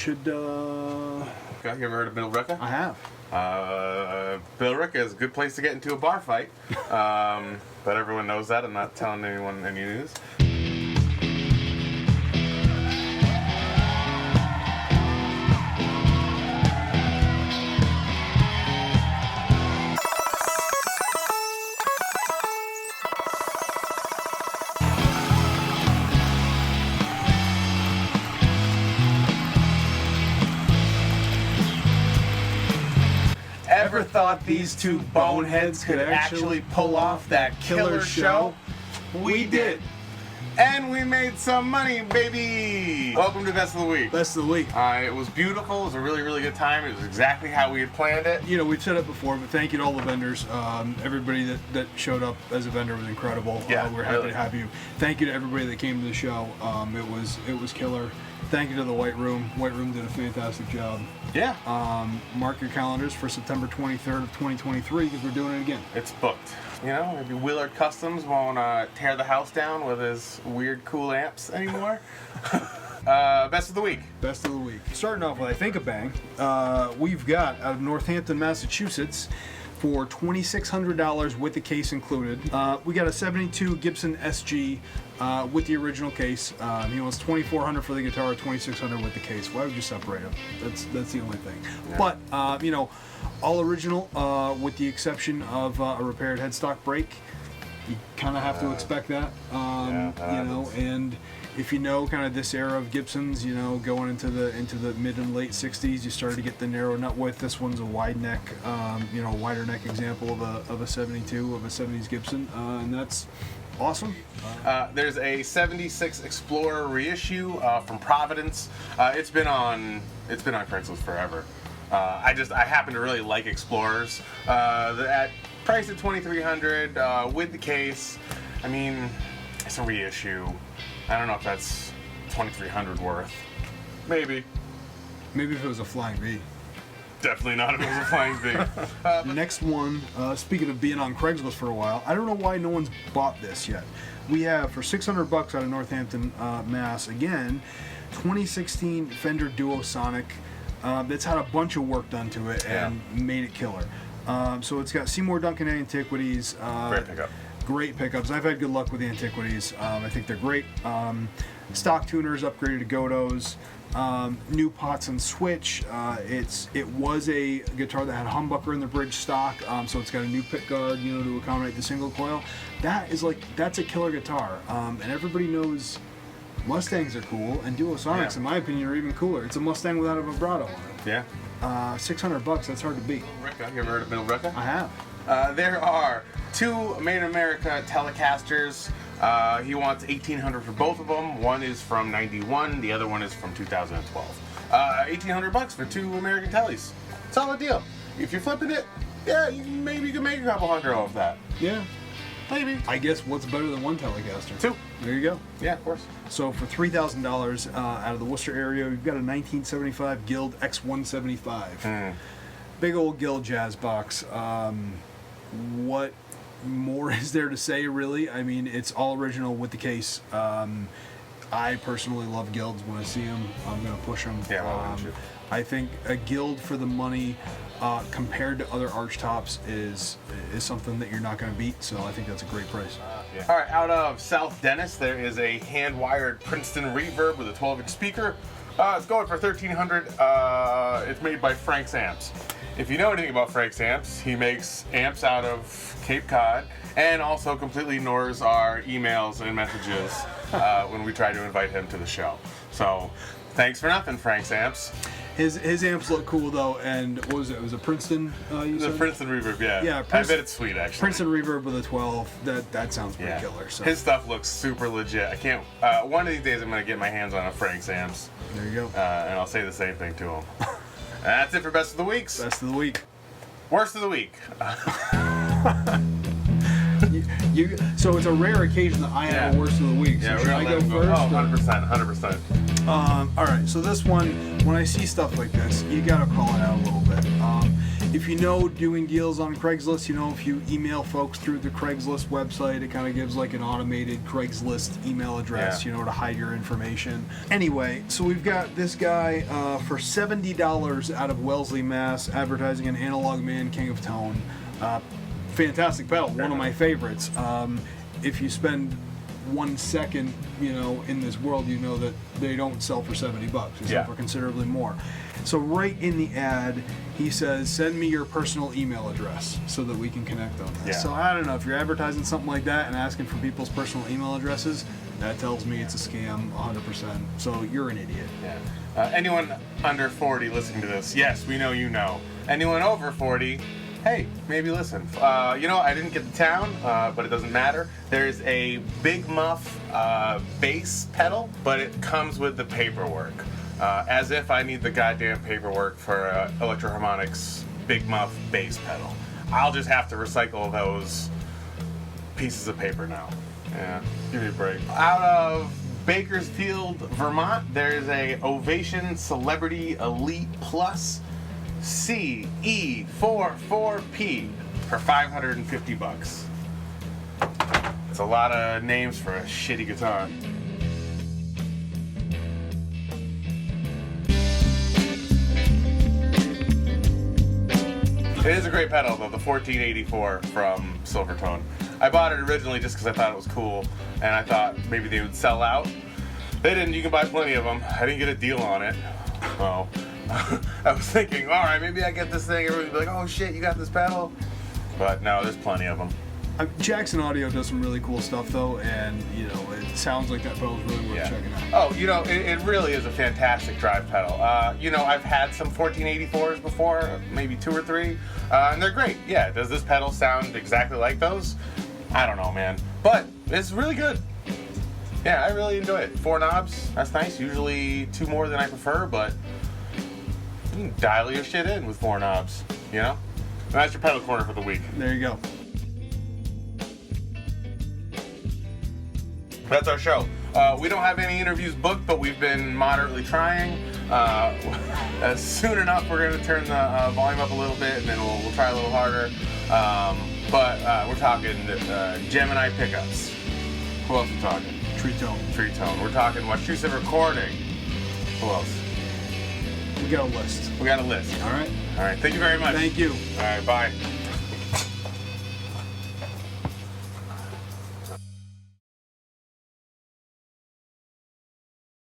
should. Okay, you ever heard of Billerica? I have. Billerica is a good place to get into a bar fight. But everyone knows that. I'm not telling anyone any news. Ever thought these two boneheads could actually pull off that killer show? We did. And we made some money, baby! Welcome to Best of the Week. Best of the week. It was beautiful. It was a really, really good time. It was exactly how we had planned it. You know, we've said it before, but thank you to all the vendors. Everybody that showed up as a vendor was incredible. Yeah, we're happy really. to have you. Thank you to everybody that came to the show. It was killer. Thank you to the White Room. White Room did a fantastic job. Yeah. Mark your calendars for September 23rd of 2023 because we're doing it again. It's booked. You know, maybe Willard Customs won't tear the house down with his weird, cool amps anymore. Best of the week. Best of the week. Starting off with, I think, a bang. We've got out of Northampton, Massachusetts, for $2,600 with the case included. We got a 72 Gibson SG with the original case. He wants $2,400 for the guitar, $2,600 with the case. Why would you separate them? That's the only thing. Yeah. But you know, all original with the exception of a repaired headstock brake. You kind of have to expect that. That you know, happens. and if you know kind of this era of Gibsons, you know, going into the mid and late 60s, you started to get the narrow nut width. This one's a wide neck, you know, wider neck example of a 72 of a 70s Gibson, and that's awesome. There's a 76 Explorer reissue from Providence. It's been on Craigslist forever. I happen to really like Explorers. At price at $2,300 with the case. I mean, it's a reissue. I don't know if that's $2,300 worth. Maybe. Maybe if it was a Flying V. Definitely not if it was a Flying V. Next one, speaking of being on Craigslist for a while, I don't know why no one's bought this yet. We have, for $600 out of Northampton, Mass, again, 2016 Fender Duosonic that's had a bunch of work done to it and made it killer. So it's got Seymour Duncan Antiquities. Great pickup. Great pickups. I've had good luck with the Antiquities. I think they're great. Stock tuners upgraded to Godos. New pots and switch. It was a guitar that had a humbucker in the bridge stock, so it's got a new pick guard, you know, to accommodate the single coil. That's a killer guitar, and everybody knows Mustangs are cool, and Duosonics, in my opinion, are even cooler. It's a Mustang without a vibrato on it. Yeah. $600, that's hard to beat. Billerica. You ever heard of Billerica? I have. There are two Made in America Telecasters. He wants $1,800 for both of them. One is from '91, the other one is from 2012. $1,800 for two American Teles. Solid deal. If you're flipping it, yeah, maybe you can make a couple hundred off that. Yeah. Maybe. I guess what's better than one Telecaster? Two. There you go. Yeah, of course. So for $3,000 out of the Worcester area, we've got a 1975 Guild X175. Big old Guild jazz box. What more is there to say, really? I mean, it's all original with the case. I personally love Guilds. When I see them, I'm going to push them. Yeah, why wouldn't you? I think a Guild for the money compared to other arch tops is something that you're not going to beat. So I think that's a great price. Yeah. All right, out of South Dennis, there is a hand-wired Princeton Reverb with a 12-inch speaker. It's going for $1,300. It's made by Frank's Amps. If you know anything about Frank's Amps, he makes amps out of Cape Cod and also completely ignores our emails and messages when we try to invite him to the show. So, thanks for nothing, Frank's Amps. His amps look cool though, and what was it? It was a Princeton. You The said? Princeton Reverb, yeah. Yeah, I bet it's sweet, actually. Princeton Reverb with a 12. That sounds pretty killer. So His stuff looks super legit. I can't. One of these days, I'm gonna get my hands on a Frank's Amps, there you go. and I'll say the same thing to him. That's it for Best of the Weeks. Best of the week. Worst of the Week. So it's a rare occasion that I have a worst of the week. So Yeah, should we're I gonna go let him first? go. Oh, 100%. All right. So this one, when I see stuff like this, you gotta call it out a little bit. if you know doing deals on Craigslist, you know, if you email folks through the Craigslist website, it kind of gives like an automated Craigslist email address, Yeah. you know, to hide your information. Anyway, so we've got this guy for $70 out of Wellesley, Mass, advertising an Analog Man, King of Tone. Fantastic pedal, one of my favorites. If you spend 1 second, you know, in this world, you know that they don't sell for $70. They sell Yeah. for considerably more. So right in the ad, he says, send me your personal email address so that we can connect on this. Yeah. So I don't know, if you're advertising something like that and asking for people's personal email addresses, that tells me it's a scam 100%. So you're an idiot. Yeah. Anyone under 40 listening to this, yes, we know you know. Anyone over 40, hey, maybe listen. You know, I didn't get the town, but it doesn't matter. There's a Big Muff bass pedal, but it comes with the paperwork. As if I need the goddamn paperwork for Electro-Harmonix Big Muff bass pedal. I'll just have to recycle those pieces of paper now. Yeah, give me a break. Out of Bakersfield, Vermont, there's a Ovation Celebrity Elite Plus CE44P for $550. It's a lot of names for a shitty guitar. It is a great pedal though, the 1484 from Silvertone. I bought it originally just because I thought it was cool, and I thought maybe they would sell out. They didn't. You can buy plenty of them. I didn't get a deal on it. Well, I was thinking, all right, maybe I get this thing. Everybody would be like, oh shit, you got this pedal? But no, there's plenty of them. Jackson Audio does some really cool stuff though, and you know, it sounds like that pedal's really worth checking out. Oh, you know, it really is a fantastic drive pedal. You know, I've had some 1484s before, maybe 2 or 3, and they're great. Yeah, does this pedal sound exactly like those? I don't know, man. But it's really good. Yeah, I really enjoy it. 4 knobs, that's nice. Usually 2 more than I prefer, but you can dial your shit in with 4 knobs, you know? And that's your pedal corner for the week. There you go. That's our show. We don't have any interviews booked, but we've been moderately trying. Soon enough, we're going to turn the volume up a little bit, and then we'll try a little harder. But we're talking Gemini pickups. Who else are we talking? Tree Tone. We're talking Wachusett Recording. Who else? We got a list. We got a list. All right. All right. Thank you very much. Thank you. All right. Bye.